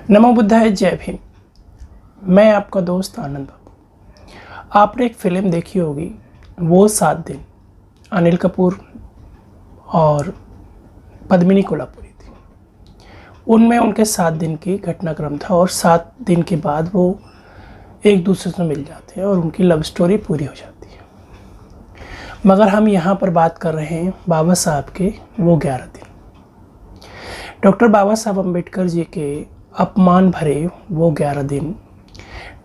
नमो बुद्धाय, जय भीम। मैं आपका दोस्त आनंद बाबू। आपने एक फिल्म देखी होगी, वो 7 दिन। अनिल कपूर और पद्मिनी कोल्हापुरी थी। उनमें उनके 7 दिन की घटनाक्रम था और 7 दिन के बाद वो एक दूसरे से मिल जाते हैं और उनकी लव स्टोरी पूरी हो जाती है। मगर हम यहाँ पर बात कर रहे हैं बाबा साहब के वो 11 दिन। डॉक्टर बाबा साहब अम्बेडकर जी के अपमान भरे वो 11 दिन,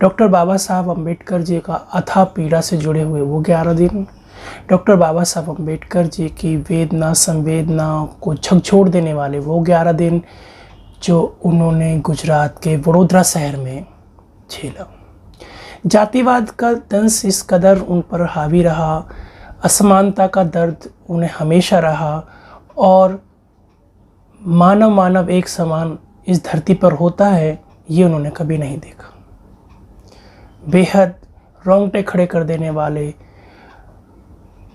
डॉक्टर बाबा साहब अम्बेडकर जी का अथाह पीड़ा से जुड़े हुए वो 11 दिन, डॉक्टर बाबा साहब अम्बेडकर जी की वेदना संवेदना को झकझोर देने वाले वो 11 दिन जो उन्होंने गुजरात के वडोदरा शहर में झेला। जातिवाद का दंश इस कदर उन पर हावी रहा, असमानता का दर्द उन्हें हमेशा रहा और मानव मानव एक समान इस धरती पर होता है, ये उन्होंने कभी नहीं देखा। बेहद रोंगटे खड़े कर देने वाले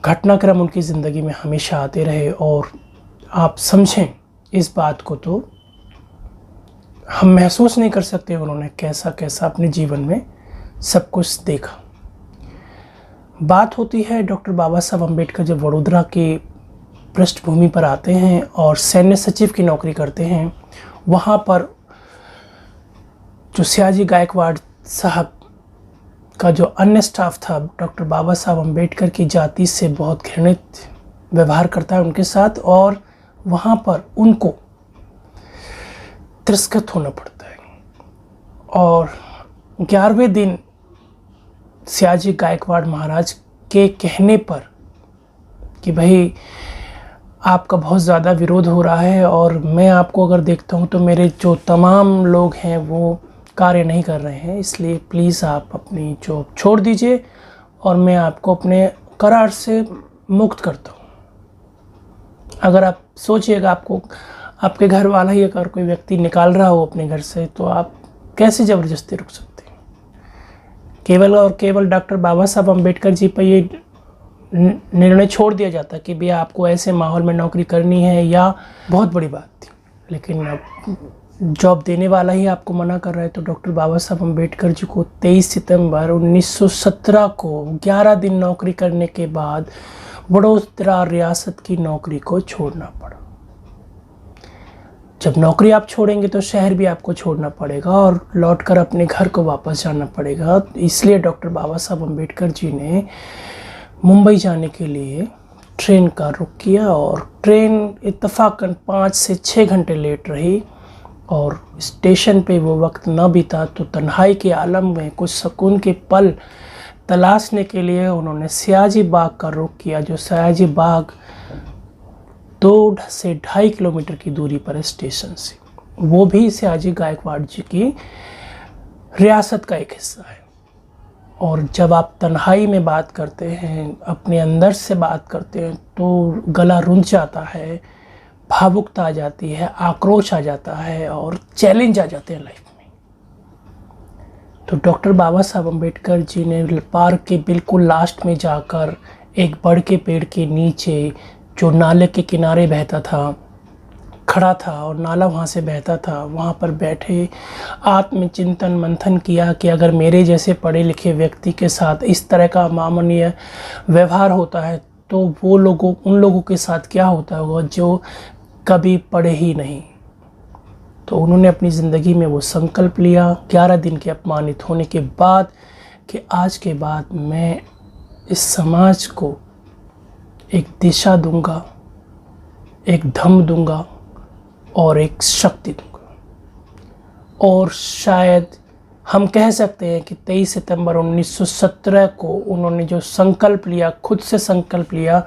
घटनाक्रम उनकी ज़िंदगी में हमेशा आते रहे और आप समझें इस बात को तो हम महसूस नहीं कर सकते उन्होंने कैसा कैसा अपने जीवन में सब कुछ देखा। बात होती है डॉक्टर बाबा साहब अम्बेडकर जब वडोदरा की पृष्ठभूमि पर आते हैं और सैन्य सचिव की नौकरी करते हैं, वहाँ पर जो सयाजी गायकवाड़ साहब का जो अन्य स्टाफ था, डॉक्टर बाबा साहब अम्बेडकर की जाति से बहुत घृणित व्यवहार करता है उनके साथ और वहाँ पर उनको तिरस्कृत होना पड़ता है। और 11वें दिन सयाजी गायकवाड़ महाराज के कहने पर कि भाई आपका बहुत ज़्यादा विरोध हो रहा है और मैं आपको अगर देखता हूँ तो मेरे जो तमाम लोग हैं वो कार्य नहीं कर रहे हैं, इसलिए प्लीज़ आप अपनी जॉब छोड़ दीजिए और मैं आपको अपने करार से मुक्त करता हूँ। अगर आप सोचिएगा, आपको आपके घर वाला ही अगर कोई व्यक्ति निकाल रहा हो अपने घर से, तो आप कैसे ज़बरदस्ती रुक सकते हैं। केवल और केवल डॉक्टर बाबा साहब अम्बेडकर जी पर ये निर्णय छोड़ दिया जाता कि भैया आपको ऐसे माहौल में नौकरी करनी है, या बहुत बड़ी बात थी। लेकिन अब जॉब देने वाला ही आपको मना कर रहा है, तो डॉक्टर बाबा साहब अम्बेडकर जी को 23 सितंबर 1917 को 11 दिन नौकरी करने के बाद वडोदरा रियासत की नौकरी को छोड़ना पड़ा। जब नौकरी आप छोड़ेंगे तो शहर भी आपको छोड़ना पड़ेगा और लौटकर अपने घर को वापस जाना पड़ेगा। इसलिए डॉक्टर बाबा साहब अम्बेडकर जी ने मुंबई जाने के लिए ट्रेन का रुख किया और ट्रेन इत्तफाकन 5 से 6 घंटे लेट रही और स्टेशन पे वो वक्त न बीता तो तन्हाई के आलम में कुछ सुकून के पल तलाशने के लिए उन्होंने सयाजी बाग का रुख किया, जो सयाजी बाग 2 से 2.5 किलोमीटर की दूरी पर है स्टेशन से। वो भी सयाजी गायकवाड़ जी की रियासत का एक हिस्सा है। और जब आप तन्हाई में बात करते हैं, अपने अंदर से बात करते हैं, तो गला रुंध जाता है, भावुकता आ जाती है, आक्रोश आ जाता है और चैलेंज आ जाते हैं लाइफ में। तो डॉक्टर बाबा साहब अम्बेडकर जी ने पार्क के बिल्कुल लास्ट में जाकर एक बड़ के पेड़ के नीचे जो नाले के किनारे बहता था खड़ा था और नाला वहाँ से बहता था, वहाँ पर बैठे आत्मचिंतन मंथन किया कि अगर मेरे जैसे पढ़े लिखे व्यक्ति के साथ इस तरह का अमानवीय व्यवहार होता है तो वो उन लोगों के साथ क्या होता होगा जो कभी पढ़े ही नहीं। तो उन्होंने अपनी ज़िंदगी में वो संकल्प लिया 11 दिन के अपमानित होने के बाद कि आज के बाद मैं इस समाज को एक दिशा दूंगा, एक धम्म दूंगा और एक शक्ति दूंगा। और शायद हम कह सकते हैं कि 23 सितंबर 1917 को उन्होंने जो संकल्प लिया, खुद से संकल्प लिया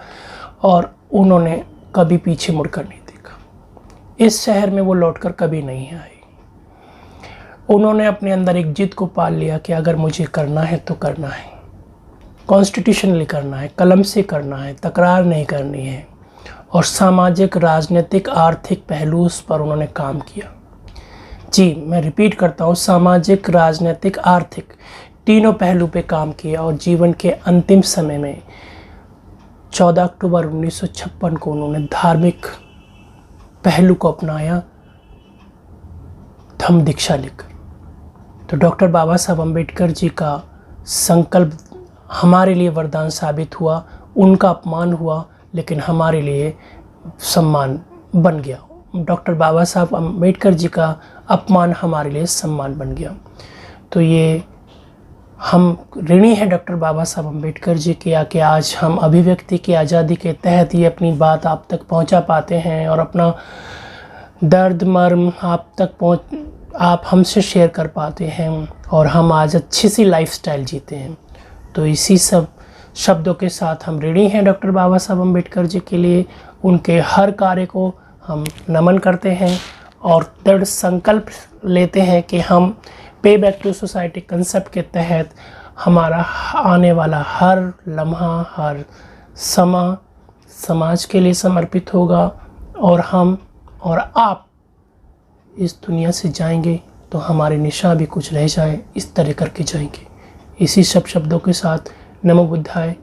और उन्होंने कभी पीछे मुड़कर नहीं देखा। इस शहर में वो लौटकर कभी नहीं आए। उन्होंने अपने अंदर एक जिद को पाल लिया कि अगर मुझे करना है तो करना है, कॉन्स्टिट्यूशनली करना है, कलम से करना है, तकरार नहीं करनी है। और सामाजिक, राजनीतिक, आर्थिक पहलू पर उन्होंने काम किया। जी, मैं रिपीट करता हूँ, सामाजिक, राजनीतिक, आर्थिक तीनों पहलू पे काम किया। और जीवन के अंतिम समय में 14 अक्टूबर 1956 को उन्होंने धार्मिक पहलू को अपनाया धम्म दीक्षा लेकर। तो डॉक्टर बाबा साहब अम्बेडकर जी का संकल्प हमारे लिए वरदान साबित हुआ, उनका अपमान हुआ लेकिन हमारे लिए सम्मान बन गया। डॉक्टर बाबा साहब अम्बेडकर जी का अपमान हमारे लिए सम्मान बन गया। तो ये हम ऋणी हैं डॉक्टर बाबा साहब अम्बेडकर जी के, कि आज हम अभिव्यक्ति की आज़ादी के तहत ही अपनी बात आप तक पहुंचा पाते हैं और अपना दर्द मर्म आप हमसे शेयर कर पाते हैं और हम आज अच्छी सी लाइफस्टाइल जीते हैं। तो इसी सब शब्दों के साथ हम ऋणी हैं डॉक्टर बाबा साहब अम्बेडकर जी के लिए। उनके हर कार्य को हम नमन करते हैं और दृढ़ संकल्प लेते हैं कि हम पे बैक टू सोसाइटी कंसेप्ट के तहत हमारा आने वाला हर लम्हा, हर समा समाज के लिए समर्पित होगा और हम और आप इस दुनिया से जाएंगे तो हमारे निशान भी कुछ रह जाए, इस तरह करके जाएंगे। इसी सब शब्दों के साथ नमो बुद्धाय।